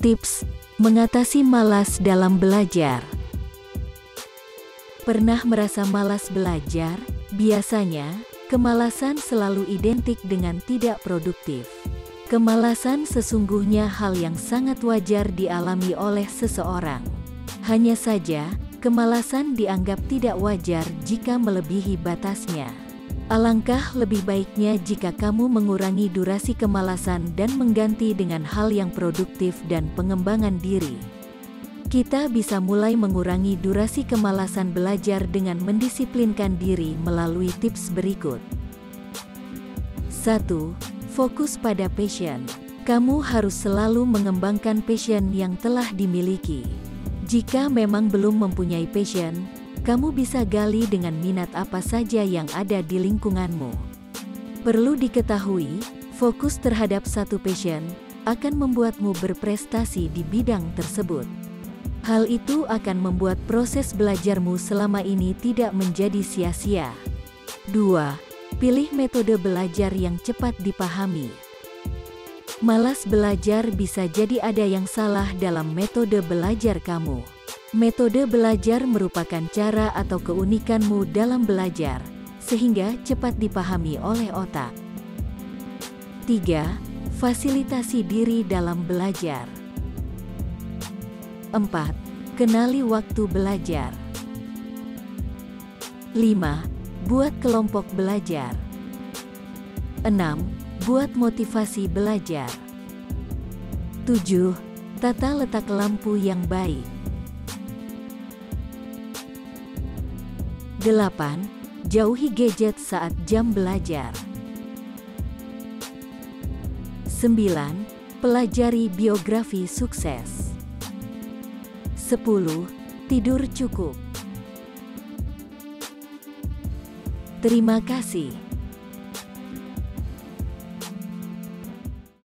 Tips mengatasi malas dalam belajar. Pernah merasa malas belajar? Biasanya, kemalasan selalu identik dengan tidak produktif. Kemalasan sesungguhnya hal yang sangat wajar dialami oleh seseorang. Hanya saja, kemalasan dianggap tidak wajar jika melebihi batasnya. Alangkah lebih baiknya jika kamu mengurangi durasi kemalasan dan mengganti dengan hal yang produktif dan pengembangan diri. Kita bisa mulai mengurangi durasi kemalasan belajar dengan mendisiplinkan diri melalui tips berikut. 1. Fokus pada passion. Kamu harus selalu mengembangkan passion yang telah dimiliki. Jika memang belum mempunyai passion, kamu bisa gali dengan minat apa saja yang ada di lingkunganmu. Perlu diketahui, fokus terhadap satu passion akan membuatmu berprestasi di bidang tersebut. Hal itu akan membuat proses belajarmu selama ini tidak menjadi sia-sia. 2. Pilih metode belajar yang cepat dipahami. Malas belajar bisa jadi ada yang salah dalam metode belajar kamu. Metode belajar merupakan cara atau keunikanmu dalam belajar, sehingga cepat dipahami oleh otak. 3. Fasilitasi diri dalam belajar. 4. Kenali waktu belajar. 5. Buat kelompok belajar. 6. Buat motivasi belajar. 7. Tata letak lampu yang baik. 8. Jauhi gadget saat jam belajar. 9. Pelajari biografi sukses. 10. Tidur cukup. Terima kasih.